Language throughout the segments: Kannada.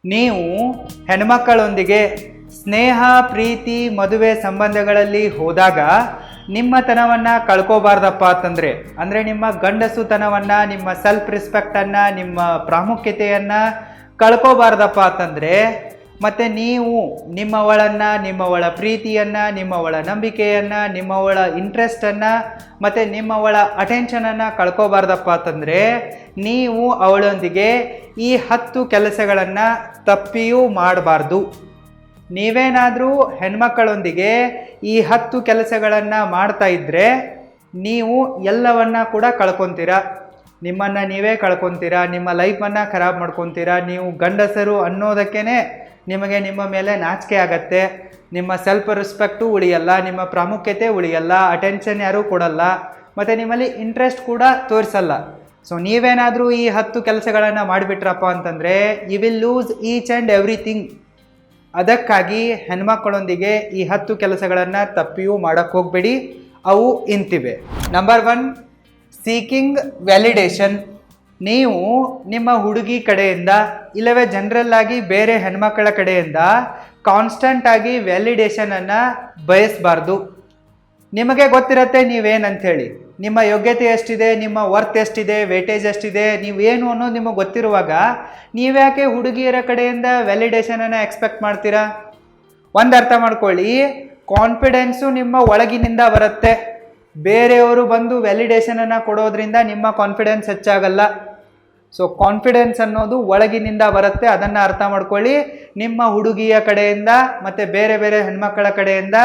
ನೀವು ಹೆಣ್ಮಕ್ಕಳೊಂದಿಗೆ ಸ್ನೇಹ ಪ್ರೀತಿ ಮದುವೆ ಸಂಬಂಧಗಳಲ್ಲಿ ಹೋದಾಗ ನಿಮ್ಮತನವನ್ನು ಕಳ್ಕೋಬಾರ್ದಪ್ಪ ಅಂದರೆ ನಿಮ್ಮ ಗಂಡಸುತನವನ್ನು, ನಿಮ್ಮ ಸೆಲ್ಫ್ ರೆಸ್ಪೆಕ್ಟನ್ನು, ನಿಮ್ಮ ಪ್ರಾಮುಖ್ಯತೆಯನ್ನು ಕಳ್ಕೋಬಾರ್ದಪ್ಪ ಅಂತಂದರೆ, ಮತ್ತು ನೀವು ನಿಮ್ಮವಳ ಪ್ರೀತಿಯನ್ನು, ನಿಮ್ಮವಳ ನಂಬಿಕೆಯನ್ನು, ನಿಮ್ಮವಳ ಇಂಟ್ರೆಸ್ಟನ್ನು ಮತ್ತು ನಿಮ್ಮವಳ ಅಟೆನ್ಷನನ್ನು ಕಳ್ಕೋಬಾರ್ದಪ್ಪ ಅಂತಂದರೆ, ನೀವು ಅವಳೊಂದಿಗೆ ಈ 10 ಕೆಲಸಗಳನ್ನು ತಪ್ಪಿಯೂ ಮಾಡಬಾರ್ದು. ನೀವೇನಾದರೂ ಹೆಣ್ಮಕ್ಕಳೊಂದಿಗೆ ಈ 10 ಕೆಲಸಗಳನ್ನು ಮಾಡ್ತಾ ಇದ್ದರೆ ನೀವು ಎಲ್ಲವನ್ನ ಕೂಡ ಕಳ್ಕೊತೀರ. ನಿಮ್ಮನ್ನು ನೀವೇ ಕಳ್ಕೊತೀರ, ನಿಮ್ಮ ಲೈಫನ್ನು ಖರಾಬ್ ಮಾಡ್ಕೊತೀರ. ನೀವು ಗಂಡಸರು ಅನ್ನೋದಕ್ಕೇ ನಿಮಗೆ ನಿಮ್ಮ ಮೇಲೆ ನಾಚಿಕೆ ಆಗತ್ತೆ, ನಿಮ್ಮ ಸೆಲ್ಫ್ ರೆಸ್ಪೆಕ್ಟು ಉಳಿಯಲ್ಲ, ನಿಮ್ಮ ಪ್ರಾಮುಖ್ಯತೆ ಉಳಿಯಲ್ಲ, ಅಟೆನ್ಷನ್ ಯಾರೂ ಕೊಡಲ್ಲ, ಮತ್ತು ನಿಮ್ಮಲ್ಲಿ ಇಂಟ್ರೆಸ್ಟ್ ಕೂಡ ತೋರಿಸಲ್ಲ. ಸೊ ನೀವೇನಾದರೂ ಈ 10 ಕೆಲಸಗಳನ್ನು ಮಾಡಿಬಿಟ್ರಪ್ಪ ಅಂತಂದರೆ you will lose each and everything. ಅದಕ್ಕಾಗಿ ಹೆಣ್ಮಕ್ಕಳೊಂದಿಗೆ ಈ 10 ಕೆಲಸಗಳನ್ನು ತಪ್ಪಿಯೂ ಮಾಡೋಕ್ಕೆ ಹೋಗಬೇಡಿ. ಅವು ಇಂತಿವೆ. Number 1, seeking validation. ನೀವು ನಿಮ್ಮ ಹುಡುಗಿ ಕಡೆಯಿಂದ ಇಲ್ಲವೇ ಜನರಲ್ ಆಗಿ ಬೇರೆ ಹೆಣ್ಮಕ್ಕಳ ಕಡೆಯಿಂದ ಕಾನ್ಸ್ಟಂಟಾಗಿ ವ್ಯಾಲಿಡೇಷನನ್ನು ಬಯಸಬಾರ್ದು. ನಿಮಗೆ ಗೊತ್ತಿರತ್ತೆ ನೀವೇನಂಥೇಳಿ, ನಿಮ್ಮ ಯೋಗ್ಯತೆ ಎಷ್ಟಿದೆ, ನಿಮ್ಮ ವರ್ತ್ ಎಷ್ಟಿದೆ, ವೇಟೇಜ್ ಎಷ್ಟಿದೆ, ನೀವೇನು ಅನ್ನೋದು ನಿಮಗೆ ಗೊತ್ತಿರುವಾಗ ನೀವ್ಯಾಕೆ ಹುಡುಗಿಯರ ಕಡೆಯಿಂದ ವ್ಯಾಲಿಡೇಷನನ್ನು ಎಕ್ಸ್ಪೆಕ್ಟ್ ಮಾಡ್ತೀರಾ? ಒಂದು ಅರ್ಥ ಮಾಡ್ಕೊಳ್ಳಿ, ಕಾನ್ಫಿಡೆನ್ಸು ನಿಮ್ಮ ಒಳಗಿನಿಂದ ಬರುತ್ತೆ. ಬೇರೆಯವರು ಬಂದು ವ್ಯಾಲಿಡೇಷನನ್ನು ಕೊಡೋದ್ರಿಂದ ನಿಮ್ಮ ಕಾನ್ಫಿಡೆನ್ಸ್ ಹೆಚ್ಚಾಗಲ್ಲ. ಸೊ ಕಾನ್ಫಿಡೆನ್ಸ್ ಅನ್ನೋದು ಒಳಗಿನಿಂದ ಬರುತ್ತೆ. ಅದನ್ನು ಅರ್ಥ ಮಾಡ್ಕೊಳ್ಳಿ. ನಿಮ್ಮ ಹುಡುಗಿಯ ಕಡೆಯಿಂದ ಮತ್ತು ಬೇರೆ ಬೇರೆ ಹೆಣ್ಮಕ್ಕಳ ಕಡೆಯಿಂದ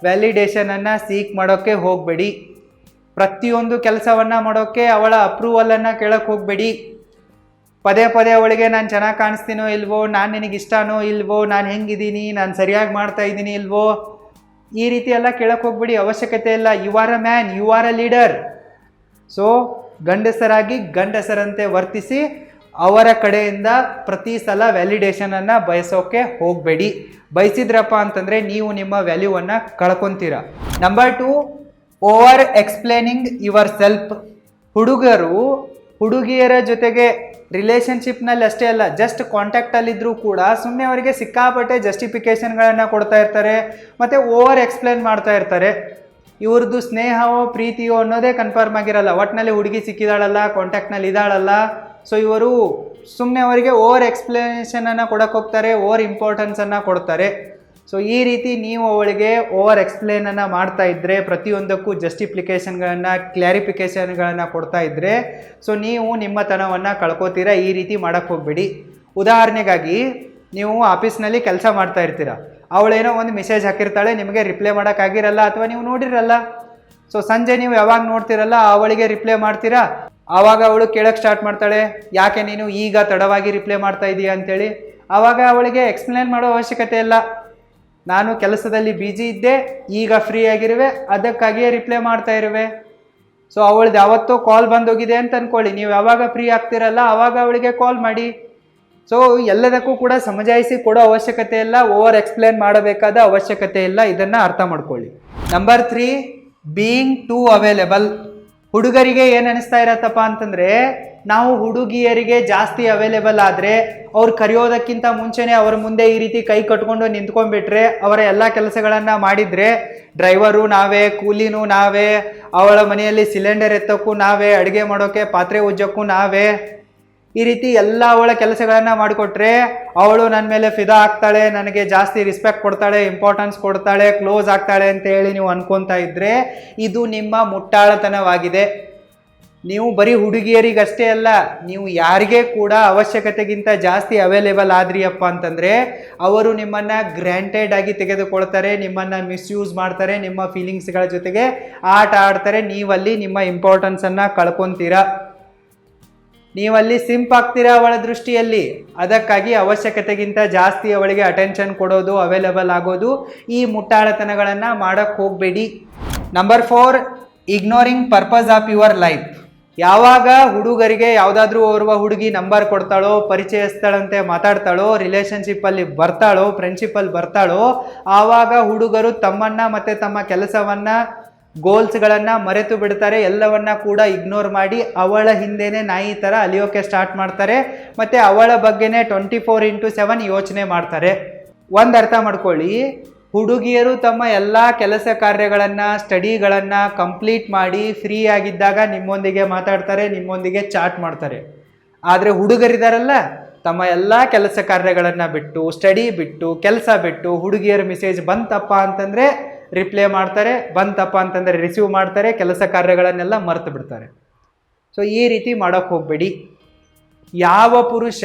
ವ್ಯಾಲಿಡೇಷನನ್ನು ಸೀಕ್ ಮಾಡೋಕ್ಕೆ ಹೋಗಬೇಡಿ. ಪ್ರತಿಯೊಂದು ಕೆಲಸವನ್ನು ಮಾಡೋಕ್ಕೆ ಅವಳ ಅಪ್ರೂವಲನ್ನು ಕೇಳೋಕ್ಕೆ ಹೋಗಬೇಡಿ. ಪದೇ ಪದೇ ಅವಳಿಗೆ ನಾನು ಚೆನ್ನಾಗಿ ಕಾಣಿಸ್ತೀನೋ ಇಲ್ವೋ, ನಾನು ನಿನಗೆ ಇಷ್ಟನೋ ಇಲ್ವೋ, ನಾನು ಹೆಂಗಿದ್ದೀನಿ, ನಾನು ಸರಿಯಾಗಿ ಮಾಡ್ತಾ ಇದ್ದೀನಿ ಇಲ್ವೋ, ಈ ರೀತಿ ಎಲ್ಲ ಕೇಳಕ್ಕೆ ಹೋಗ್ಬೇಡಿ. ಅವಶ್ಯಕತೆ ಇಲ್ಲ. You are a man, you are a leader. So ಗಂಡಸರಾಗಿ ಗಂಡಸರಂತೆ ವರ್ತಿಸಿ ಅವರ ಕಡೆಯಿಂದ ಪ್ರತಿ ಸಲ ವ್ಯಾಲಿಡೇಷನನ್ನು ಬಯಸೋಕ್ಕೆ ಹೋಗಬೇಡಿ. ಬಯಸಿದ್ರಪ್ಪ ಅಂತಂದರೆ ನೀವು ನಿಮ್ಮ ವ್ಯಾಲ್ಯೂವನ್ನು ಕಳ್ಕೊತೀರ. Number 2, over explaining yourself. ಹುಡುಗರು ಹುಡುಗಿಯರ ಜೊತೆಗೆ ರಿಲೇಷನ್ಶಿಪ್ನಲ್ಲಿ ಅಷ್ಟೇ ಅಲ್ಲ, ಜಸ್ಟ್ ಕಾಂಟ್ಯಾಕ್ಟಲ್ಲಿದ್ದರೂ ಕೂಡ ಸುಮ್ಮನೆ ಅವರಿಗೆ ಸಿಕ್ಕಾಪಟ್ಟೆ ಜಸ್ಟಿಫಿಕೇಷನ್ಗಳನ್ನು ಕೊಡ್ತಾ ಇರ್ತಾರೆ ಮತ್ತು ಓವರ್ ಎಕ್ಸ್ಪ್ಲೇನ್ ಮಾಡ್ತಾ ಇರ್ತಾರೆ. ಇವ್ರದ್ದು ಸ್ನೇಹವೋ ಪ್ರೀತಿಯೋ ಅನ್ನೋದೇ ಕನ್ಫರ್ಮ್ ಆಗಿರಲ್ಲ. ಒಟ್ಟಿನಲ್ಲಿ ಹುಡುಗಿ ಸಿಕ್ಕಿದಾಳಲ್ಲ, ಕಾಂಟ್ಯಾಕ್ಟ್ನಲ್ಲಿ ಇದ್ದಾಳಲ್ಲ, ಸೊ ಇವರು ಸುಮ್ಮನೆ ಅವರಿಗೆ ಓವರ್ ಎಕ್ಸ್ಪ್ಲನೇಷನನ್ನು ಕೊಡೋಕೆ ಹೋಗ್ತಾರೆ, ಓವರ್ ಇಂಪಾರ್ಟೆನ್ಸನ್ನು ಕೊಡ್ತಾರೆ. ಸೊ ಈ ರೀತಿ ನೀವು ಅವಳಿಗೆ ಓವರ್ ಎಕ್ಸ್ಪ್ಲೇನನ್ನು ಮಾಡ್ತಾ ಇದ್ದರೆ, ಪ್ರತಿಯೊಂದಕ್ಕೂ ಜಸ್ಟಿಫಿಕೇಷನ್ಗಳನ್ನು, ಕ್ಲಾರಿಫಿಕೇಷನ್ಗಳನ್ನು ಕೊಡ್ತಾ ಇದ್ದರೆ, ಸೊ ನೀವು ನಿಮ್ಮತನವನ್ನು ಕಳ್ಕೊತೀರ. ಈ ರೀತಿ ಮಾಡೋಕ್ಕೆ ಹೋಗಬೇಡಿ. ಉದಾಹರಣೆಗಾಗಿ ನೀವು ಆಫೀಸ್ನಲ್ಲಿ ಕೆಲಸ ಮಾಡ್ತಾ ಇರ್ತೀರ, ಅವಳೇನೋ ಒಂದು ಮೆಸೇಜ್ ಹಾಕಿರ್ತಾಳೆ, ನಿಮಗೆ ರಿಪ್ಲೈ ಮಾಡೋಕ್ಕಾಗಿರಲ್ಲ ಅಥವಾ ನೀವು ನೋಡಿರಲ್ಲ. ಸೊ ಸಂಜೆ ನೀವು ಯಾವಾಗ ನೋಡ್ತಿರಲ್ಲ ಅವಳಿಗೆ ರಿಪ್ಲೈ ಮಾಡ್ತೀರಾ. ಆವಾಗ ಅವಳು ಕೇಳೋಕ್ಕೆ ಸ್ಟಾರ್ಟ್ ಮಾಡ್ತಾಳೆ, ಯಾಕೆ ನೀನು ಈಗ ತಡವಾಗಿ ರಿಪ್ಲೈ ಮಾಡ್ತಾ ಇದೀಯ ಅಂತೇಳಿ. ಆವಾಗ ಅವಳಿಗೆ ಎಕ್ಸ್ಪ್ಲೇನ್ ಮಾಡೋ ಅವಶ್ಯಕತೆ ಇಲ್ಲ. ನಾನು ಕೆಲಸದಲ್ಲಿ ಬ್ಯುಸಿ ಇದ್ದೆ, ಈಗ ಫ್ರೀ ಆಗಿರುವೆ, ಅದಕ್ಕಾಗಿಯೇ ರಿಪ್ಲೈ ಮಾಡ್ತಾ ಇರುವೆ. ಸೊ ಅವಳದ್ದು ಯಾವತ್ತೋ ಕಾಲ್ ಬಂದೋಗಿದೆ ಅಂತ ಅಂದ್ಕೊಳ್ಳಿ, ನೀವು ಯಾವಾಗ ಫ್ರೀ ಆಗ್ತಿರಲ್ಲ ಆವಾಗ ಅವಳಿಗೆ ಕಾಲ್ ಮಾಡಿ. ಸೊ ಎಲ್ಲದಕ್ಕೂ ಕೂಡ ಸಮಜಾಯಿಸಿ ಕೊಡೋ ಅವಶ್ಯಕತೆ ಇಲ್ಲ, ಓವರ್ ಎಕ್ಸ್ಪ್ಲೇನ್ ಮಾಡಬೇಕಾದ ಅವಶ್ಯಕತೆ ಇಲ್ಲ. ಇದನ್ನು ಅರ್ಥ ಮಾಡ್ಕೊಳ್ಳಿ. Number 3, being two available. ಹುಡುಗರಿಗೆ ಏನು ಅನಿಸ್ತಾ ಇರತ್ತಪ್ಪ ಅಂತಂದರೆ, ನಾವು ಹುಡುಗಿಯರಿಗೆ ಜಾಸ್ತಿ ಅವೈಲೇಬಲ್ ಆದರೆ ಅವ್ರು ಕರೆಯೋದಕ್ಕಿಂತ ಮುಂಚೆನೇ ಅವ್ರ ಮುಂದೆ ಈ ರೀತಿ ಕೈ ಕಟ್ಕೊಂಡು ನಿಂತ್ಕೊಂಡ್ಬಿಟ್ರೆ, ಅವರ ಎಲ್ಲ ಕೆಲಸಗಳನ್ನು ಮಾಡಿದರೆ, ಡ್ರೈವರು ನಾವೇ, ಕೂಲಿನೂ ನಾವೇ, ಅವಳ ಮನೆಯಲ್ಲಿ ಸಿಲಿಂಡರ್ ಎತ್ತೋಕ್ಕೂ ನಾವೇ, ಅಡುಗೆ ಮಾಡೋಕ್ಕೆ ಪಾತ್ರೆ ಉಜ್ಜೋಕ್ಕೂ ನಾವೇ, ಈ ರೀತಿ ಎಲ್ಲ ಅವಳ ಕೆಲಸಗಳನ್ನು ಮಾಡಿಕೊಟ್ರೆ ಅವಳು ನನ್ನ ಮೇಲೆ ಫಿದಾ ಆಗ್ತಾಳೆ, ನನಗೆ ಜಾಸ್ತಿ ರೆಸ್ಪೆಕ್ಟ್ ಕೊಡ್ತಾಳೆ, ಇಂಪಾರ್ಟೆನ್ಸ್ ಕೊಡ್ತಾಳೆ, ಕ್ಲೋಸ್ ಆಗ್ತಾಳೆ ಅಂತ ಹೇಳಿ ನೀವು ಅನ್ಕೊತಾ ಇದ್ದರೆ ಇದು ನಿಮ್ಮ ಮುಟ್ಟಾಳತನವಾಗಿದೆ. ನೀವು ಬರೀ ಹುಡುಗಿಯರಿಗಷ್ಟೇ ಅಲ್ಲ, ನೀವು ಯಾರಿಗೇ ಕೂಡ ಅವಶ್ಯಕತೆಗಿಂತ ಜಾಸ್ತಿ ಅವೈಲೇಬಲ್ ಆದ್ರಿಯಪ್ಪ ಅಂತಂದರೆ ಅವರು ನಿಮ್ಮನ್ನು ಗ್ರ್ಯಾಂಟೆಡ್ ಆಗಿ ತೆಗೆದುಕೊಳ್ತಾರೆ, ನಿಮ್ಮನ್ನು ಮಿಸ್ಯೂಸ್ ಮಾಡ್ತಾರೆ, ನಿಮ್ಮ ಫೀಲಿಂಗ್ಸ್ಗಳ ಜೊತೆಗೆ ಆಟ ಆಡ್ತಾರೆ. ನೀವಲ್ಲಿ ನಿಮ್ಮ ಇಂಪಾರ್ಟೆನ್ಸನ್ನು ಕಳ್ಕೊತೀರಾ, ನೀವಲ್ಲಿ ಸಿಂಪ್ ಆಗ್ತೀರಾ ಅವಳ ದೃಷ್ಟಿಯಲ್ಲಿ. ಅದಕ್ಕಾಗಿ ಅವಶ್ಯಕತೆಗಿಂತ ಜಾಸ್ತಿ ಅವಳಿಗೆ ಅಟೆನ್ಷನ್ ಕೊಡೋದು, ಅವೈಲೇಬಲ್ ಆಗೋದು, ಈ ಮುಟ್ಟಾಳತನಗಳನ್ನು ಮಾಡೋಕ್ಕೆ ಹೋಗಬೇಡಿ. Number 4, ignoring purpose of your life. ಯಾವಾಗ ಹುಡುಗರಿಗೆ ಯಾವುದಾದ್ರೂ ಓರ್ವ ಹುಡುಗಿ ನಂಬರ್ ಕೊಡ್ತಾಳೋ, ಪರಿಚಯಿಸ್ತಾಳಂತೆ ಮಾತಾಡ್ತಾಳೋ, ರಿಲೇಷನ್ಶಿಪ್ಪಲ್ಲಿ ಬರ್ತಾಳೋ, ಫ್ರೆಂಡ್ಶಿಪ್ಪಲ್ಲಿ ಬರ್ತಾಳೋ, ಆವಾಗ ಹುಡುಗರು ತಮ್ಮನ್ನು ಮತ್ತು ತಮ್ಮ ಕೆಲಸವನ್ನು ಗೋಲ್ಸ್ಗಳನ್ನು ಮರೆತು ಬಿಡ್ತಾರೆ, ಎಲ್ಲವನ್ನ ಕೂಡ ಇಗ್ನೋರ್ ಮಾಡಿ ಅವಳ ಹಿಂದೆನೇ ನಾಯಿ ಥರ ಅಲಿಯೋಕೆ ಸ್ಟಾರ್ಟ್ ಮಾಡ್ತಾರೆ ಮತ್ತು ಅವಳ ಬಗ್ಗೆನೇ 24/7 ಯೋಚನೆ ಮಾಡ್ತಾರೆ. ಒಂದು ಅರ್ಥ ಮಾಡ್ಕೊಳ್ಳಿ, ಹುಡುಗಿಯರು ತಮ್ಮ ಎಲ್ಲ ಕೆಲಸ ಕಾರ್ಯಗಳನ್ನು ಸ್ಟಡಿಗಳನ್ನು ಕಂಪ್ಲೀಟ್ ಮಾಡಿ ಫ್ರೀ ಆಗಿದ್ದಾಗ ನಿಮ್ಮೊಂದಿಗೆ ಮಾತಾಡ್ತಾರೆ, ನಿಮ್ಮೊಂದಿಗೆ ಚಾಟ್ ಮಾಡ್ತಾರೆ. ಆದರೆ ಹುಡುಗರಿದಾರಲ್ಲ, ತಮ್ಮ ಎಲ್ಲ ಕೆಲಸ ಕಾರ್ಯಗಳನ್ನು ಬಿಟ್ಟು, ಸ್ಟಡಿ ಬಿಟ್ಟು, ಕೆಲಸ ಬಿಟ್ಟು, ಹುಡುಗಿಯರ ಮೆಸೇಜ್ ಬಂತಪ್ಪ ಅಂತಂದರೆ ರಿಪ್ಲೈ ಮಾಡ್ತಾರೆ, ಬಂತಪ್ಪ ಅಂತಂದರೆ ರಿಸೀವ್ ಮಾಡ್ತಾರೆ, ಕೆಲಸ ಕಾರ್ಯಗಳನ್ನೆಲ್ಲ ಮರೆತು ಬಿಡ್ತಾರೆ. ಸೊ ಈ ರೀತಿ ಮಾಡೋಕ್ಕೆ ಹೋಗಬೇಡಿ. ಯಾವ ಪುರುಷ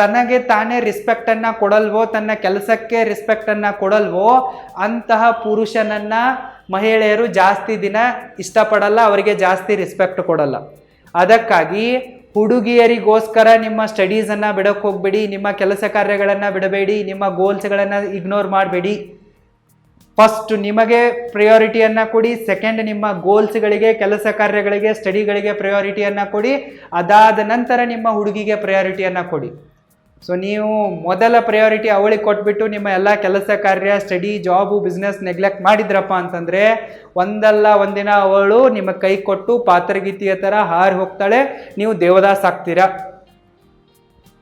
ತನಗೆ ತಾನೇ ರೆಸ್ಪೆಕ್ಟನ್ನು ಕೊಡಲ್ವೋ, ತನ್ನ ಕೆಲಸಕ್ಕೆ ರೆಸ್ಪೆಕ್ಟನ್ನು ಕೊಡಲ್ವೋ ಅಂತಹ ಪುರುಷನನ್ನು ಮಹಿಳೆಯರು ಜಾಸ್ತಿ ದಿನ ಇಷ್ಟಪಡಲ್ಲ, ಅವರಿಗೆ ಜಾಸ್ತಿ ರೆಸ್ಪೆಕ್ಟ್ ಕೊಡಲ್ಲ. ಅದಕ್ಕಾಗಿ ಹುಡುಗಿಯರಿಗೋಸ್ಕರ ನಿಮ್ಮ ಸ್ಟಡೀಸನ್ನು ಬಿಡೋಕ್ಕೆ ಹೋಗಬೇಡಿ, ನಿಮ್ಮ ಕೆಲಸ ಕಾರ್ಯಗಳನ್ನು ಬಿಡಬೇಡಿ, ನಿಮ್ಮ ಗೋಲ್ಸ್ಗಳನ್ನು ಇಗ್ನೋರ್ ಮಾಡಬೇಡಿ. ಫಸ್ಟ್ ನಿಮಗೆ ಪ್ರಯಾರಿಟಿಯನ್ನು ಕೊಡಿ, ಸೆಕೆಂಡ್ ನಿಮ್ಮ ಗೋಲ್ಸ್ಗಳಿಗೆ, ಕೆಲಸ ಕಾರ್ಯಗಳಿಗೆ, ಸ್ಟಡಿಗಳಿಗೆ ಪ್ರಯಾರಿಟಿಯನ್ನು ಕೊಡಿ, ಅದಾದ ನಂತರ ನಿಮ್ಮ ಹುಡುಗಿಗೆ ಪ್ರಯಾರಿಟಿಯನ್ನು ಕೊಡಿ. ಸೊ ನೀವು ಮೊದಲ ಪ್ರಯಾರಿಟಿ ಅವಳಿಗೆ ಕೊಟ್ಬಿಟ್ಟು ನಿಮ್ಮ ಎಲ್ಲ ಕೆಲಸ ಕಾರ್ಯ, ಸ್ಟಡಿ, ಜಾಬು, ಬಿಸ್ನೆಸ್ ನೆಗ್ಲೆಕ್ಟ್ ಮಾಡಿದ್ರಪ್ಪ ಅಂತಂದರೆ ಒಂದಲ್ಲ ಒಂದಿನ ಅವಳು ನಿಮ್ಮ ಕೈ ಕೊಟ್ಟು ಪಾತ್ರಗೀತಿಯ ಥರ ಹಾರಿ ಹೋಗ್ತಾಳೆ, ನೀವು ದೇವದಾಸ್ ಆಗ್ತೀರಾ.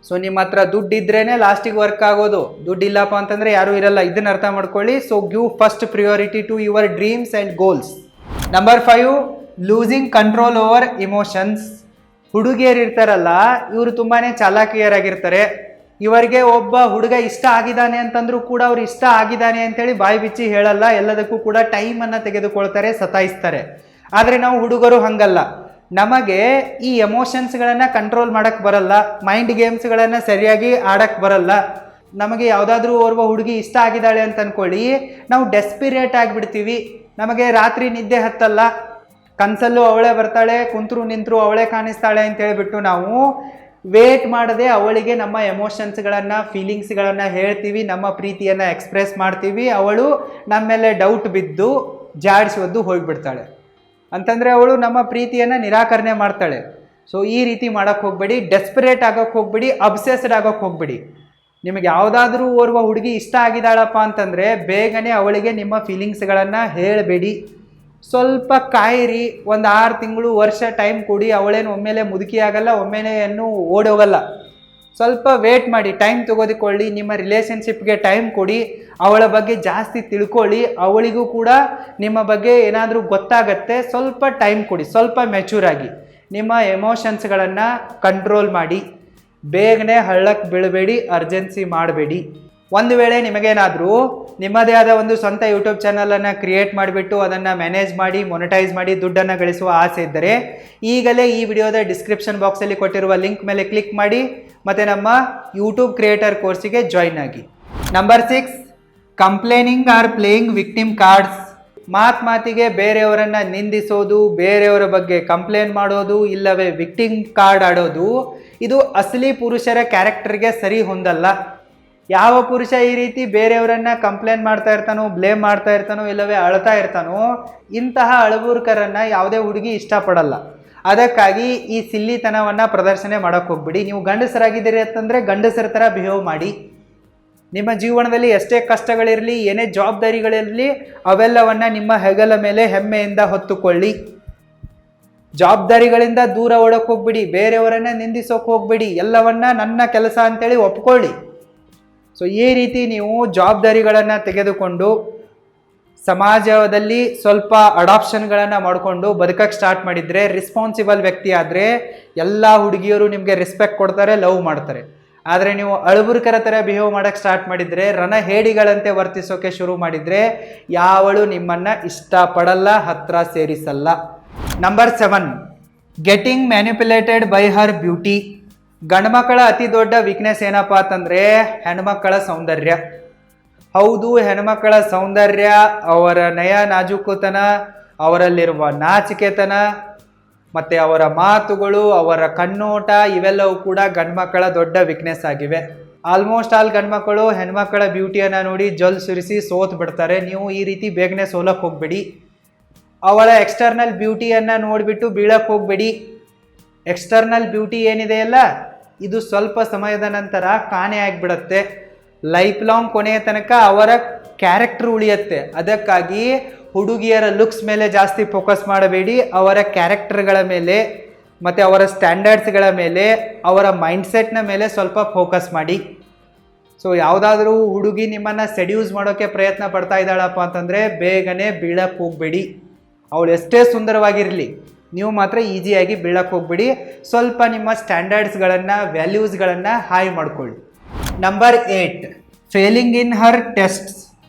ಸೊ ನಿಮ್ಮ ಹತ್ರ ದುಡ್ಡಿದ್ರೇ ಲಾಸ್ಟಿಗೆ ವರ್ಕ್ ಆಗೋದು, ದುಡ್ಡಿಲ್ಲಪ್ಪ ಅಂತಂದರೆ ಯಾರೂ ಇರಲ್ಲ. ಇದನ್ನು ಅರ್ಥ ಮಾಡ್ಕೊಳ್ಳಿ. So give first priority to your dreams and goals. Number 5, losing control over emotions. ಹುಡುಗಿಯರು ಇರ್ತಾರಲ್ಲ, ಇವರು ತುಂಬಾ ಚಾಲಾಕಿಯರಾಗಿರ್ತಾರೆ. ಇವರಿಗೆ ಒಬ್ಬ ಹುಡುಗ ಇಷ್ಟ ಆಗಿದ್ದಾನೆ ಅಂತಂದ್ರೂ ಕೂಡ ಅವ್ರು ಇಷ್ಟ ಆಗಿದ್ದಾನೆ ಅಂತೇಳಿ ಬಾಯಿ ಬಿಚ್ಚಿ ಹೇಳಲ್ಲ, ಎಲ್ಲದಕ್ಕೂ ಕೂಡ ಟೈಮನ್ನು ತೆಗೆದುಕೊಳ್ತಾರೆ, ಸತಾಯಿಸ್ತಾರೆ. ಆದರೆ ನಾವು ಹುಡುಗರು ಹಂಗಲ್ಲ, ನಮಗೆ ಈ ಎಮೋಷನ್ಸ್ಗಳನ್ನು ಕಂಟ್ರೋಲ್ ಮಾಡೋಕ್ಕೆ ಬರಲ್ಲ, ಮೈಂಡ್ ಗೇಮ್ಸ್ಗಳನ್ನು ಸರಿಯಾಗಿ ಆಡೋಕ್ಕೆ ಬರಲ್ಲ. ನಮಗೆ ಯಾವುದಾದ್ರೂ ಓರ್ವ ಹುಡುಗಿ ಇಷ್ಟ ಆಗಿದ್ದಾಳೆ ಅಂತ ಅಂದ್ಕೊಳ್ಳಿ, ನಾವು ಡೆಸ್ಪಿರೇಟ್ ಆಗಿಬಿಡ್ತೀವಿ, ನಮಗೆ ರಾತ್ರಿ ನಿದ್ದೆ ಹತ್ತಲ್ಲ, ಕನಸಲ್ಲೂ ಅವಳೇ ಬರ್ತಾಳೆ, ಕುಂತರು ನಿಂತರು ಅವಳೇ ಕಾಣಿಸ್ತಾಳೆ ಅಂತ ಹೇಳಿಬಿಟ್ಟು ನಾವು ವೇಟ್ ಮಾಡದೆ ಅವಳಿಗೆ ನಮ್ಮ ಎಮೋಷನ್ಸ್ಗಳನ್ನು, ಫೀಲಿಂಗ್ಸ್ಗಳನ್ನು ಹೇಳ್ತೀವಿ, ನಮ್ಮ ಪ್ರೀತಿಯನ್ನು ಎಕ್ಸ್ಪ್ರೆಸ್ ಮಾಡ್ತೀವಿ. ಅವಳು ನಮ್ಮ ಮೇಲೆ ಡೌಟ್ ಬಿದ್ದು ಜಾಡಿಸೋದು ಹೋಗಿಬಿಡ್ತಾಳೆ ಅಂತಂದರೆ ಅವಳು ನಮ್ಮ ಪ್ರೀತಿಯನ್ನು ನಿರಾಕರಣೆ ಮಾಡ್ತಾಳೆ. ಸೊ ಈ ರೀತಿ ಮಾಡೋಕ್ಕೆ ಹೋಗಬೇಡಿ, ಡೆಸ್ಪರೇಟ್ ಆಗೋಕ್ಕೆ ಹೋಗಬೇಡಿ, ಅಬ್ಸೆಸ್ಡ್ ಆಗೋಕ್ಕೆ ಹೋಗಬೇಡಿ. ನಿಮಗೆ ಯಾವುದಾದ್ರೂ ಓರ್ವ ಹುಡುಗಿ ಇಷ್ಟ ಆಗಿದ್ದಾಳಪ್ಪ ಅಂತಂದರೆ ಬೇಗನೆ ಅವಳಿಗೆ ನಿಮ್ಮ ಫೀಲಿಂಗ್ಸ್ಗಳನ್ನು ಹೇಳಬೇಡಿ. ಸ್ವಲ್ಪ ಕಾಯಿರಿ, ಒಂದು 6 ತಿಂಗಳು, ವರ್ಷ ಟೈಮ್ ಕೊಡಿ. ಅವಳೇನು ಒಮ್ಮೆಲೆ ಮುದುಕಿ ಆಗಲ್ಲ, ಒಮ್ಮೆಲೆ ಏನು ಓಡೋಗಲ್ಲ. ಸ್ವಲ್ಪ ವೇಟ್ ಮಾಡಿ, ಟೈಮ್ ತೆಗೆದುಕೊಳ್ಳಿ, ನಿಮ್ಮ ರಿಲೇಷನ್ಶಿಪ್ಗೆ ಟೈಮ್ ಕೊಡಿ, ಅವಳ ಬಗ್ಗೆ ಜಾಸ್ತಿ ತಿಳ್ಕೊಳ್ಳಿ, ಅವಳಿಗೂ ಕೂಡ ನಿಮ್ಮ ಬಗ್ಗೆ ಏನಾದರೂ ಗೊತ್ತಾಗತ್ತೆ. ಸ್ವಲ್ಪ ಟೈಮ್ ಕೊಡಿ, ಸ್ವಲ್ಪ ಮೆಚೂರ್ ಆಗಿ ನಿಮ್ಮ ಎಮೋಷನ್ಸ್ಗಳನ್ನು ಕಂಟ್ರೋಲ್ ಮಾಡಿ. ಬೇಗನೆ ಹಳ್ಳಕ್ಕೆ ಬೀಳಬೇಡಿ, ಅರ್ಜೆನ್ಸಿ ಮಾಡಬೇಡಿ. ಒಂದು ವೇಳೆ ನಿಮಗೇನಾದರೂ ನಿಮ್ಮದೇ ಆದ ಒಂದು ಸ್ವಂತ ಯೂಟ್ಯೂಬ್ ಚಾನಲನ್ನು ಕ್ರಿಯೇಟ್ ಮಾಡಿಬಿಟ್ಟು ಅದನ್ನು ಮ್ಯಾನೇಜ್ ಮಾಡಿ, ಮೊನಿಟೈಸ್ ಮಾಡಿ ದುಡ್ಡನ್ನು ಗಳಿಸುವ ಆಸೆ ಇದ್ದರೆ ಈಗಲೇ ಈ ವಿಡಿಯೋದ ಡಿಸ್ಕ್ರಿಪ್ಷನ್ ಬಾಕ್ಸಲ್ಲಿ ಕೊಟ್ಟಿರುವ ಲಿಂಕ್ ಮೇಲೆ ಕ್ಲಿಕ್ ಮಾಡಿ ಮತ್ತು ನಮ್ಮ ಯೂಟ್ಯೂಬ್ ಕ್ರಿಯೇಟರ್ ಕೋರ್ಸಿಗೆ ಜಾಯ್ನ್ ಆಗಿ. Number 6, complaining are playing victim cards. ಮಾತಿಗೆ ಬೇರೆಯವರನ್ನು ನಿಂದಿಸೋದು, ಬೇರೆಯವರ ಬಗ್ಗೆ ಕಂಪ್ಲೇಂಟ್ ಮಾಡೋದು, ಇಲ್ಲವೇ ವಿಕ್ಟಿಮ್ ಕಾರ್ಡ್ ಆಡೋದು, ಇದು ಅಸಲಿ ಪುರುಷರ ಕ್ಯಾರೆಕ್ಟರ್ಗೆ ಸರಿ ಹೊಂದಲ್ಲ. ಯಾವ ಪುರುಷ ಈ ರೀತಿ ಬೇರೆಯವರನ್ನ ಕಂಪ್ಲೇಂಟ್ ಮಾಡ್ತಾ ಇರ್ತಾನೋ, ಬ್ಲೇಮ್ ಮಾಡ್ತಾ ಇರ್ತಾನೋ, ಇಲ್ಲವೇ ಅಳ್ತಾ ಇರ್ತಾನೋ, ಇಂತಹ ಅಳಬೂರ್ಕರನ್ನು ಯಾವುದೇ ಹುಡುಗಿ ಇಷ್ಟಪಡಲ್ಲ. ಅದಕ್ಕಾಗಿ ಈ ಸಿಲ್ಲಿತನವನ್ನು ಪ್ರದರ್ಶನ ಮಾಡೋಕ್ಕೆ ಹೋಗ್ಬಿಡಿ. ನೀವು ಗಂಡಸರಾಗಿದ್ದೀರಿ ಅಂತಂದರೆ ಗಂಡಸರ ಥರ ಬಿಹೇವ್ ಮಾಡಿ. ನಿಮ್ಮ ಜೀವನದಲ್ಲಿ ಎಷ್ಟೇ ಕಷ್ಟಗಳಿರಲಿ, ಏನೇ ಜವಾಬ್ದಾರಿಗಳಿರಲಿ, ಅವೆಲ್ಲವನ್ನು ನಿಮ್ಮ ಹೆಗಲ ಮೇಲೆ ಹೆಮ್ಮೆಯಿಂದ ಹೊತ್ತುಕೊಳ್ಳಿ. ಜವಾಬ್ದಾರಿಗಳಿಂದ ದೂರ ಓಡೋಕ್ಕೆ ಹೋಗ್ಬಿಡಿ, ಬೇರೆಯವರನ್ನ ನಿಂದಿಸೋಕೆ ಹೋಗ್ಬಿಡಿ, ಎಲ್ಲವನ್ನ ನನ್ನ ಕೆಲಸ ಅಂತೇಳಿ ಒಪ್ಕೊಳ್ಳಿ. ಸೊ ಈ ರೀತಿ ನೀವು ಜವಾಬ್ದಾರಿಗಳನ್ನು ತೆಗೆದುಕೊಂಡು ಸಮಾಜದಲ್ಲಿ ಸ್ವಲ್ಪ ಅಡಾಪ್ಷನ್ಗಳನ್ನು ಮಾಡಿಕೊಂಡು ಬದುಕಕ್ಕೆ ಸ್ಟಾರ್ಟ್ ಮಾಡಿದರೆ, ರೆಸ್ಪಾನ್ಸಿಬಲ್ ವ್ಯಕ್ತಿ ಆದರೆ ಎಲ್ಲ ಹುಡುಗಿಯರು ನಿಮಗೆ ರೆಸ್ಪೆಕ್ಟ್ ಕೊಡ್ತಾರೆ, ಲವ್ ಮಾಡ್ತಾರೆ. ಆದರೆ ನೀವು ಅಳಬುರ್ಕರ ಥರ ಬಿಹೇವ್ ಮಾಡೋಕ್ಕೆ ಸ್ಟಾರ್ಟ್ ಮಾಡಿದರೆ, ರಣಹೇಡಿಗಳಂತೆ ವರ್ತಿಸೋಕೆ ಶುರು ಮಾಡಿದರೆ ಯಾವಳು ನಿಮ್ಮನ್ನು ಇಷ್ಟಪಡಲ್ಲ, ಹತ್ರ ಸೇರಿಸಲ್ಲ. Number 7, getting manipulated by her beauty. ಗಂಡ್ಮಕ್ಕಳ ಅತಿ ದೊಡ್ಡ ವೀಕ್ನೆಸ್ ಏನಪ್ಪ ಅಂತಂದರೆ ಹೆಣ್ಮಕ್ಕಳ ಸೌಂದರ್ಯ. ಹೌದು, ಹೆಣ್ಮಕ್ಕಳ ಸೌಂದರ್ಯ, ಅವರ ನಯ ನಾಜೂಕುತನ, ಅವರಲ್ಲಿರುವ ನಾಚಿಕೆತನ ಮತ್ತು ಅವರ ಮಾತುಗಳು, ಅವರ ಕಣ್ಣೋಟ, ಇವೆಲ್ಲವೂ ಕೂಡ ಗಂಡ್ಮಕ್ಕಳ ದೊಡ್ಡ ವೀಕ್ನೆಸ್ ಆಗಿವೆ. ಆಲ್ಮೋಸ್ಟ್ ಆಲ್ ಗಂಡ್ಮಕ್ಕಳು ಹೆಣ್ಮಕ್ಕಳ ಬ್ಯೂಟಿಯನ್ನು ನೋಡಿ ಜಲ್ ಸುರಿಸಿ ಸೋತ್ ಬಿಡ್ತಾರೆ. ನೀವು ಈ ರೀತಿ ಬೇಗನೆ ಸೋಲಕ್ಕೆ ಹೋಗ್ಬೇಡಿ. ಅವಳ ಎಕ್ಸ್ಟರ್ನಲ್ ಬ್ಯೂಟಿಯನ್ನು ನೋಡಿಬಿಟ್ಟು ಬೀಳಕ್ಕೆ ಹೋಗಬೇಡಿ. ಎಕ್ಸ್ಟರ್ನಲ್ ಬ್ಯೂಟಿ ಏನಿದೆಯಲ್ಲ, ಇದು ಸ್ವಲ್ಪ ಸಮಯದ ನಂತರ ಕಾಣೆ ಆಗಿಬಿಡುತ್ತೆ. ಲೈಫ್ ಲಾಂಗ್ ಕೊನೆಯ ತನಕ ಅವರ ಕ್ಯಾರೆಕ್ಟರ್ ಉಳಿಯುತ್ತೆ. ಅದಕ್ಕಾಗಿ ಹುಡುಗಿಯರ ಲುಕ್ಸ್ ಮೇಲೆ ಜಾಸ್ತಿ ಫೋಕಸ್ ಮಾಡಬೇಡಿ, ಅವರ ಕ್ಯಾರೆಕ್ಟರ್ಗಳ ಮೇಲೆ ಮತ್ತು ಅವರ ಸ್ಟ್ಯಾಂಡರ್ಡ್ಸ್ಗಳ ಮೇಲೆ, ಅವರ ಮೈಂಡ್ಸೆಟ್ನ ಮೇಲೆ ಸ್ವಲ್ಪ ಫೋಕಸ್ ಮಾಡಿ. ಸೊ ಯಾವುದಾದ್ರೂ ಹುಡುಗಿ ನಿಮ್ಮನ್ನು ಸೆಡ್ಯೂಸ್ ಮಾಡೋಕ್ಕೆ ಪ್ರಯತ್ನ ಪಡ್ತಾ ಇದ್ದಾಳಪ್ಪ ಅಂತಂದರೆ ಬೇಗನೆ ಬೀಳಕ್ಕೆ ಹೋಗಬೇಡಿ. ಅವಳು ಎಷ್ಟೇ ಸುಂದರವಾಗಿರಲಿ, ನೀವು ಮಾತ್ರ ಈಸಿಯಾಗಿ ಬೀಳಕ್ಕೆ ಹೋಗ್ಬೇಡಿ. ಸ್ವಲ್ಪ ನಿಮ್ಮ ಸ್ಟ್ಯಾಂಡರ್ಡ್ಸ್ಗಳನ್ನು, ವ್ಯಾಲ್ಯೂಸ್ಗಳನ್ನು ಹಾಯ್ ಮಾಡ್ಕೊಳ್ಳಿ. ನಂಬರ್ 8, ಫೇಲಿಂಗ್ ಇನ್ ಹರ್ ಟೆಸ್ಟ್ಸ್.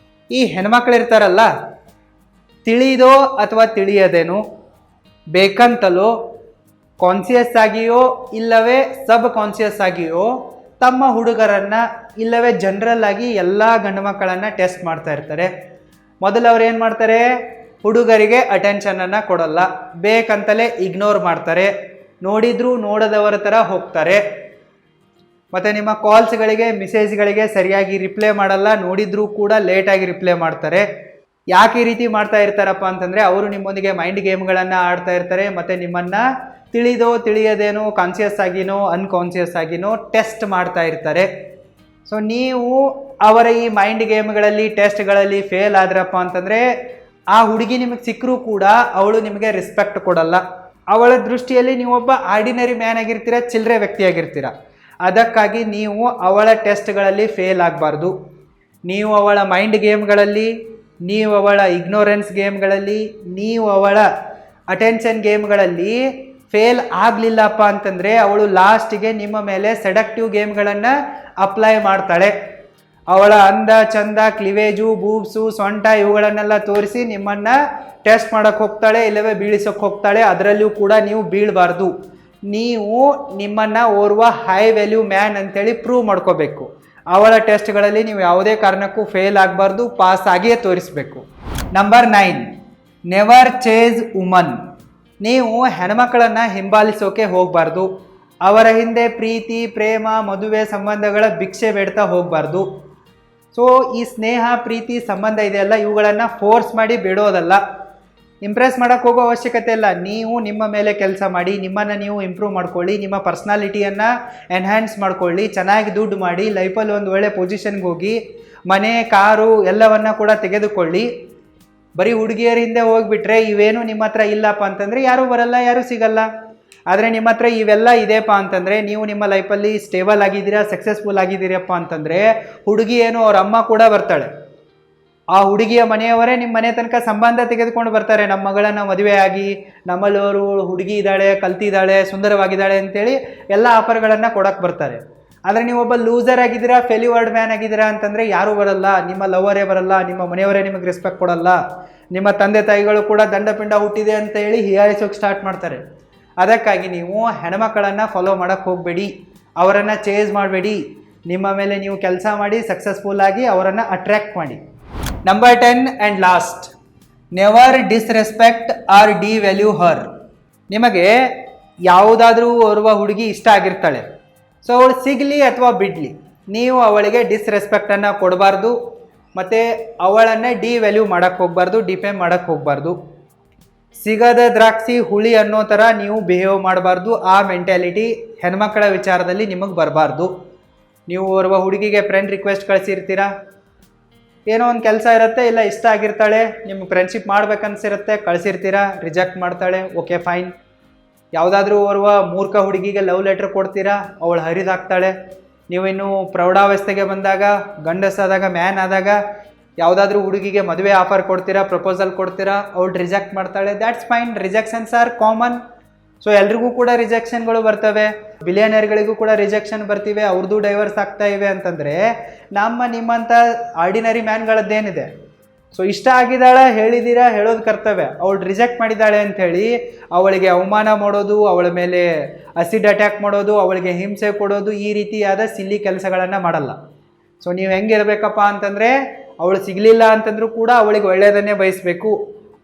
ಈ ಹೆಣ್ಮಕ್ಳು ಇರ್ತಾರಲ್ಲ, ತಿಳಿದೋ ಅಥವಾ ತಿಳಿಯದೇನೋ, ಬೇಕಂತಲೋ, ಕಾನ್ಸಿಯಸ್ ಆಗಿಯೋ ಇಲ್ಲವೇ ಸಬ್ ಕಾನ್ಸಿಯಸ್ ಆಗಿಯೋ ತಮ್ಮ ಹುಡುಗರನ್ನು ಇಲ್ಲವೇ ಜನರಲ್ ಆಗಿ ಎಲ್ಲ ಗಂಡು ಮಕ್ಕಳನ್ನು ಟೆಸ್ಟ್ ಮಾಡ್ತಾ ಇರ್ತಾರೆ. ಮೊದಲು ಅವ್ರು ಏನು ಮಾಡ್ತಾರೆ, ಹುಡುಗರಿಗೆ ಅಟೆನ್ಷನನ್ನು ಕೊಡಲ್ಲ, ಬೇಕಂತಲೇ ಇಗ್ನೋರ್ ಮಾಡ್ತಾರೆ, ನೋಡಿದ್ರೂ ನೋಡದವರ ಥರ ಹೋಗ್ತಾರೆ. ಮತ್ತು ನಿಮ್ಮ ಕಾಲ್ಸ್ಗಳಿಗೆ, ಮೆಸೇಜ್ಗಳಿಗೆ ಸರಿಯಾಗಿ ರಿಪ್ಲೈ ಮಾಡಲ್ಲ, ನೋಡಿದ್ರೂ ಕೂಡ ಲೇಟಾಗಿ ರಿಪ್ಲೈ ಮಾಡ್ತಾರೆ. ಯಾಕೆ ಈ ರೀತಿ ಮಾಡ್ತಾ ಇರ್ತಾರಪ್ಪ ಅಂತಂದರೆ ಅವರು ನಿಮ್ಮೊಂದಿಗೆ ಮೈಂಡ್ ಗೇಮ್ಗಳನ್ನು ಆಡ್ತಾ ಇರ್ತಾರೆ ಮತ್ತು ನಿಮ್ಮನ್ನು ತಿಳಿದೋ ತಿಳಿಯದೇನೋ, ಕಾನ್ಸಿಯಸ್ ಆಗಿನೋ ಅನ್ಕಾನ್ಸಿಯಸ್ ಆಗಿನೋ ಟೆಸ್ಟ್ ಮಾಡ್ತಾ ಇರ್ತಾರೆ. ಸೊ ನೀವು ಅವರ ಈ ಮೈಂಡ್ ಗೇಮ್ಗಳಲ್ಲಿ, ಟೆಸ್ಟ್ಗಳಲ್ಲಿ ಫೇಲ್ ಆದ್ರಪ್ಪ ಅಂತಂದರೆ ಆ ಹುಡುಗಿ ನಿಮಗೆ ಸಿಕ್ಕರೂ ಕೂಡ ಅವಳು ನಿಮಗೆ ರೆಸ್ಪೆಕ್ಟ್ ಕೊಡಲ್ಲ. ಅವಳ ದೃಷ್ಟಿಯಲ್ಲಿ ನೀವೊಬ್ಬ ಆರ್ಡಿನರಿ ಮ್ಯಾನ್ ಆಗಿರ್ತೀರ, ಚಿಲ್ಲರೆ ವ್ಯಕ್ತಿಯಾಗಿರ್ತೀರ. ಅದಕ್ಕಾಗಿ ನೀವು ಅವಳ ಟೆಸ್ಟ್ಗಳಲ್ಲಿ ಫೇಲ್ ಆಗಬಾರ್ದು. ನೀವು ಅವಳ ಮೈಂಡ್ ಗೇಮ್ಗಳಲ್ಲಿ, ನೀವು ಅವಳ ಇಗ್ನೋರೆನ್ಸ್ ಗೇಮ್ಗಳಲ್ಲಿ, ನೀವು ಅವಳ ಅಟೆನ್ಷನ್ ಗೇಮ್ಗಳಲ್ಲಿ ಫೇಲ್ ಆಗಲಿಲ್ಲಪ್ಪ ಅಂತಂದರೆ ಅವಳು ಲಾಸ್ಟಿಗೆ ನಿಮ್ಮ ಮೇಲೆ ಸೆಡಕ್ಟಿವ್ ಗೇಮ್ಗಳನ್ನು ಅಪ್ಲೈ ಮಾಡ್ತಾಳೆ. ಅವಳ ಅಂದ ಚಂದ, ಕ್ಲಿವೇಜು, ಬೂಬ್ಸು, ಸೊಂಟ ಇವುಗಳನ್ನೆಲ್ಲ ತೋರಿಸಿ ನಿಮ್ಮನ್ನು ಟೆಸ್ಟ್ ಮಾಡೋಕ್ಕೆ ಹೋಗ್ತಾಳೆ, ಇಲ್ಲವೇ ಬೀಳಿಸೋಕ್ಕೆ ಹೋಗ್ತಾಳೆ. ಅದರಲ್ಲೂ ಕೂಡ ನೀವು ಬೀಳಬಾರ್ದು. ನೀವು ನಿಮ್ಮನ್ನು ಓರ್ವ ಹೈ ವ್ಯಾಲ್ಯೂ ಮ್ಯಾನ್ ಅಂತೇಳಿ ಪ್ರೂವ್ ಮಾಡ್ಕೋಬೇಕು. ಅವಳ ಟೆಸ್ಟ್ಗಳಲ್ಲಿ ನೀವು ಯಾವುದೇ ಕಾರಣಕ್ಕೂ ಫೇಲ್ ಆಗಬಾರ್ದು, ಪಾಸ್ ಆಗಿಯೇ ತೋರಿಸಬೇಕು. Number 9, never chase woman. ನೀವು ಹೆಣ್ಮಕ್ಕಳನ್ನು ಹಿಂಬಾಲಿಸೋಕೆ ಹೋಗಬಾರ್ದು. ಅವರ ಹಿಂದೆ ಪ್ರೀತಿ, ಪ್ರೇಮ, ಮದುವೆ ಸಂಬಂಧಗಳ ಭಿಕ್ಷೆ ಬೇಡ್ತಾ ಹೋಗಬಾರ್ದು. ಸೊ ಈ ಸ್ನೇಹ, ಪ್ರೀತಿ, ಸಂಬಂಧ ಇದೆಯಲ್ಲ, ಇವುಗಳನ್ನು ಫೋರ್ಸ್ ಮಾಡಿ ಬಿಡೋದಲ್ಲ. ಇಂಪ್ರೆಸ್ ಮಾಡೋಕ್ಕೆ ಹೋಗೋ ಅವಶ್ಯಕತೆ ಇಲ್ಲ. ನೀವು ನಿಮ್ಮ ಮೇಲೆ ಕೆಲಸ ಮಾಡಿ, ನಿಮ್ಮನ್ನು ನೀವು ಇಂಪ್ರೂವ್ ಮಾಡ್ಕೊಳ್ಳಿ, ನಿಮ್ಮ ಪರ್ಸ್ನಾಲಿಟಿಯನ್ನು ಎನ್ಹ್ಯಾನ್ಸ್ ಮಾಡ್ಕೊಳ್ಳಿ, ಚೆನ್ನಾಗಿ ದುಡ್ಡು ಮಾಡಿ, ಲೈಫಲ್ಲಿ ಒಂದು ಒಳ್ಳೆ ಪೊಸಿಷನ್ಗೆ ಹೋಗಿ, ಮನೆ, ಕಾರು ಎಲ್ಲವನ್ನ ಕೂಡ ತೆಗೆದುಕೊಳ್ಳಿ. ಬರೀ ಹುಡುಗಿಯರ ಹಿಂದೆ ಹೋಗಿಬಿಟ್ರೆ ಇವೇನು ನಿಮ್ಮ ಹತ್ರ ಇಲ್ಲಪ್ಪ ಅಂತಂದರೆ ಯಾರೂ ಬರಲ್ಲ, ಯಾರೂ ಸಿಗಲ್ಲ. ಆದರೆ ನಿಮ್ಮ ಹತ್ರ ಇವೆಲ್ಲ ಇದೆಯಪ್ಪ ಅಂತಂದರೆ, ನೀವು ನಿಮ್ಮ ಲೈಫಲ್ಲಿ ಸ್ಟೇಬಲ್ ಆಗಿದ್ದೀರಾ, ಸಕ್ಸಸ್ಫುಲ್ ಆಗಿದ್ದೀರಪ್ಪ ಅಂತಂದರೆ ಹುಡುಗಿ ಏನು ಅವ್ರ ಅಮ್ಮ ಕೂಡ ಬರ್ತಾಳೆ. ಆ ಹುಡುಗಿಯ ಮನೆಯವರೇ ನಿಮ್ಮ ಮನೆ ತನಕ ಸಂಬಂಧ ತೆಗೆದುಕೊಂಡು ಬರ್ತಾರೆ. ನಮ್ಮ ಮಗಳನ್ನು ಮದುವೆ ಆಗಿ, ನಮ್ಮಲ್ಲಿ ಅವರು ಹುಡುಗಿ ಇದ್ದಾಳೆ, ಕಲ್ತಿದ್ದಾಳೆ, ಸುಂದರವಾಗಿದ್ದಾಳೆ ಅಂತೇಳಿ ಎಲ್ಲ ಆಫರ್ಗಳನ್ನು ಕೊಡೋಕ್ಕೆ ಬರ್ತಾರೆ. ಆದರೆ ನೀವೊಬ್ಬ ಲೂಸರ್ ಆಗಿದ್ದೀರಾ, ಫೇಲ್ಯೂರ್ಡ್ ಮ್ಯಾನ್ ಆಗಿದ್ದೀರಾ ಅಂತಂದರೆ ಯಾರೂ ಬರಲ್ಲ. ನಿಮ್ಮ ಲವರೇ ಬರಲ್ಲ, ನಿಮ್ಮ ಮನೆಯವರೇ ನಿಮಗೆ ರೆಸ್ಪೆಕ್ಟ್ ಕೊಡಲ್ಲ, ನಿಮ್ಮ ತಂದೆ ತಾಯಿಗಳು ಕೂಡ ದಂಡಪಿಂಡ ಹುಟ್ಟಿದೆ ಅಂತ ಹೇಳಿ ಹೀಯಾಳಿಸೋಕೆ ಸ್ಟಾರ್ಟ್ ಮಾಡ್ತಾರೆ. ಅದಕ್ಕಾಗಿ ನೀವು ಹೆಣ್ಮಕ್ಕಳನ್ನು ಫಾಲೋ ಮಾಡೋಕ್ಕೆ ಹೋಗಬೇಡಿ, ಅವರನ್ನು ಚೇಸ್ ಮಾಡಬೇಡಿ. ನಿಮ್ಮ ಮೇಲೆ ನೀವು ಕೆಲಸ ಮಾಡಿ ಸಕ್ಸಸ್ಫುಲ್ ಆಗಿ ಅವರನ್ನು ಅಟ್ರ್ಯಾಕ್ಟ್ ಮಾಡಿ. Number 10 and last, never disrespect or devalue her. ನಿಮಗೆ ಯಾವುದಾದ್ರೂ ಓರ್ವ ಹುಡುಗಿ ಇಷ್ಟ ಆಗಿರ್ತಾಳೆ. ಸೊ ಅವಳು ಸಿಗಲಿ ಅಥವಾ ಬಿಡಲಿ, ನೀವು ಅವಳಿಗೆ ಡಿಸ್ರೆಸ್ಪೆಕ್ಟನ್ನು ಕೊಡಬಾರ್ದು ಮತ್ತು ಅವಳನ್ನೇ ಡಿವ್ಯಾಲ್ಯೂ ಮಾಡೋಕ್ಕೆ ಹೋಗಬಾರ್ದು, ಡಿಫೇಮ್ ಮಾಡೋಕ್ಕೆ ಹೋಗಬಾರ್ದು. ಸಿಗದ ದ್ರಾಕ್ಷಿ ಹುಳಿ ಅನ್ನೋ ಥರ ನೀವು ಬಿಹೇವ್ ಮಾಡಬಾರ್ದು. ಆ ಮೆಂಟ್ಯಾಲಿಟಿ ಹೆಣ್ಮಕ್ಕಳ ವಿಚಾರದಲ್ಲಿ ನಿಮಗೆ ಬರಬಾರ್ದು. ನೀವು ಓರ್ವ ಹುಡುಗಿಗೆ ಫ್ರೆಂಡ್ ರಿಕ್ವೆಸ್ಟ್ ಕಳಿಸಿರ್ತೀರಾ, ಏನೋ ಒಂದು ಕೆಲಸ ಇರುತ್ತೆ, ಇಲ್ಲ ಇಷ್ಟ ಆಗಿರ್ತಾಳೆ, ನಿಮ್ಗೆ ಫ್ರೆಂಡ್ಶಿಪ್ ಮಾಡ್ಬೇಕನ್ಸಿರುತ್ತೆ, ಕಳಿಸಿರ್ತೀರಾ, ರಿಜೆಕ್ಟ್ ಮಾಡ್ತಾಳೆ, ಓಕೆ ಫೈನ್. ಯಾವುದಾದ್ರೂ ಓರ್ವ ಮೂರ್ಖ ಹುಡುಗಿಗೆ ಲವ್ ಲೆಟ್ರ್ ಕೊಡ್ತೀರಾ, ಅವಳು ಹರಿದಾಗ್ತಾಳೆ. ನೀವಿನ್ನೂ ಪ್ರೌಢಾವಸ್ಥೆಗೆ ಬಂದಾಗ, ಗಂಡಸಾದಾಗ, ಮ್ಯಾನ್ ಆದಾಗ ಯಾವುದಾದ್ರೂ ಹುಡುಗಿಗೆ ಮದುವೆ ಆಫರ್ ಕೊಡ್ತೀರಾ, ಪ್ರಪೋಸಲ್ ಕೊಡ್ತೀರಾ, ಅವಳು ರಿಜೆಕ್ಟ್ ಮಾಡ್ತಾಳೆ. That's fine. Rejections are common. So ಎಲ್ರಿಗೂ ಕೂಡ ರಿಜೆಕ್ಷನ್ಗಳು ಬರ್ತವೆ. ಬಿಲಿಯನರ್ಗಳಿಗೂ ಕೂಡ ರಿಜೆಕ್ಷನ್ ಬರ್ತಿವೆ, ಅವ್ರದ್ದು ಡೈವರ್ಸ್ ಆಗ್ತಾ ಇವೆ ಅಂತಂದರೆ ನಿಮ್ಮಂಥ ಆರ್ಡಿನರಿ ಮ್ಯಾನ್ಗಳದ್ದೇನಿದೆ? ಸೊ ಇಷ್ಟ ಆಗಿದ್ದಾಳೆ, ಹೇಳಿದ್ದೀರಾ, ಹೇಳೋದು ಕರ್ತವ್ಯ. ಅವಳು ರಿಜೆಕ್ಟ್ ಮಾಡಿದ್ದಾಳೆ ಅಂಥೇಳಿ ಅವಳಿಗೆ ಅವಮಾನ ಮಾಡೋದು, ಅವಳ ಮೇಲೆ ಅಸಿಡ್ ಅಟ್ಯಾಕ್ ಮಾಡೋದು, ಅವಳಿಗೆ ಹಿಂಸೆ ಕೊಡೋದು, ಈ ರೀತಿಯಾದ ಸಿಲ್ಲಿ ಕೆಲಸಗಳನ್ನು ಮಾಡಲ್ಲ. ಸೊ ನೀವು ಹೆಂಗಿರಬೇಕಪ್ಪ ಅಂತಂದರೆ, ಅವಳು ಸಿಗಲಿಲ್ಲ ಅಂತಂದ್ರೂ ಕೂಡ ಅವಳಿಗೆ ಒಳ್ಳೆಯದನ್ನೇ ಬಯಸಬೇಕು.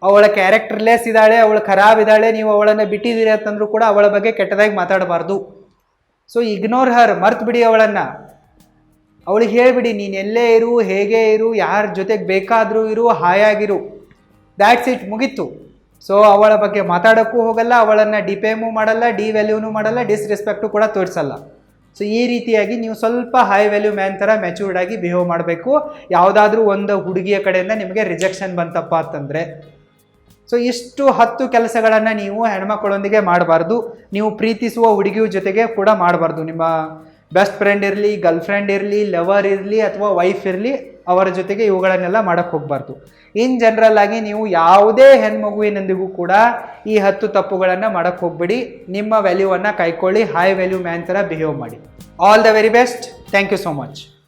ಅವಳ ಕ್ಯಾರೆಕ್ಟರ್ಲೆಸ್ ಇದ್ದಾಳೆ, ಅವಳು ಖರಾಬ್ ಇದ್ದಾಳೆ, ನೀವು ಅವಳನ್ನು ಬಿಟ್ಟಿದ್ದೀರಿ ಅಂತಂದ್ರೂ ಕೂಡ ಅವಳ ಬಗ್ಗೆ ಕೆಟ್ಟದಾಗಿ ಮಾತಾಡಬಾರ್ದು. ಸೊ ಇಗ್ನೋರ್ ಹರ್, ಮರ್ತು ಬಿಡಿ ಅವಳನ್ನು. ಅವಳಿಗೆ ಹೇಳಿಬಿಡಿ, ನೀನು ಎಲ್ಲೇ ಇರು, ಹೇಗೆ ಇರು, ಯಾರ ಜೊತೆಗೆ ಬೇಕಾದರೂ ಇರು, ಹಾಯಾಗಿರು, ದ್ಯಾಟ್ಸ್ ಇಟ್, ಮುಗೀತು. ಸೊ ಅವಳ ಬಗ್ಗೆ ಮಾತಾಡೋಕ್ಕೂ ಹೋಗಲ್ಲ, ಅವಳನ್ನು ಡಿಫೇಮು ಮಾಡಲ್ಲ, ಡಿವ್ಯಾಲ್ಯೂನು ಮಾಡಲ್ಲ, ಡಿಸ್ರೆಸ್ಪೆಕ್ಟು ಕೂಡ ತೋರಿಸಲ್ಲ. ಸೊ ಈ ರೀತಿಯಾಗಿ ನೀವು ಸ್ವಲ್ಪ ಹೈ ವ್ಯಾಲ್ಯೂ ಮ್ಯಾನ್ ಥರ ಮೆಚೂರ್ಡ್ ಆಗಿ ಬಿಹೇವ್ ಮಾಡಬೇಕು. ಯಾವುದಾದ್ರೂ ಒಂದು ಹುಡುಗಿಯ ಕಡೆಯಿಂದ ನಿಮಗೆ ರಿಜೆಕ್ಷನ್ ಬಂತಪ್ಪ ಅಂತಂದರೆ. ಸೊ ಇಷ್ಟು 10 ಕೆಲಸಗಳನ್ನು ನೀವು ಹೆಣ್ಮಕ್ಳೊಂದಿಗೆ ಮಾಡಬಾರ್ದು. ನೀವು ಪ್ರೀತಿಸುವ ಹುಡುಗಿಯ ಜೊತೆಗೆ ಕೂಡ ಮಾಡಬಾರ್ದು. ನಿಮ್ಮ ಬೆಸ್ಟ್ ಫ್ರೆಂಡ್ ಇರಲಿ, ಗರ್ಲ್ ಫ್ರೆಂಡ್ ಇರಲಿ, ಲವರ್ ಇರಲಿ ಅಥವಾ ವೈಫ್ ಇರಲಿ, ಅವರ ಜೊತೆಗೆ ಇವುಗಳನ್ನೆಲ್ಲ ಮಾಡೋಕ್ಕೆ ಹೋಗಬಾರ್ದು. ಇನ್ ಜನರಲ್ ಆಗಿ ನೀವು ಯಾವುದೇ ಹೆಣ್ಮಗುವಿನೊಂದಿಗೂ ಕೂಡ ಈ 10 ತಪ್ಪುಗಳನ್ನು ಮಾಡೋಕ್ಕೆ ಹೋಗ್ಬೇಡಿ. ನಿಮ್ಮ ವ್ಯಾಲ್ಯೂವನ್ನು ಕಾಯ್ಕೊಳ್ಳಿ, ಹೈ ವ್ಯಾಲ್ಯೂ ಮ್ಯಾನ್ ಥರ ಬಿಹೇವ್ ಮಾಡಿ. All the very best. Thank you so much.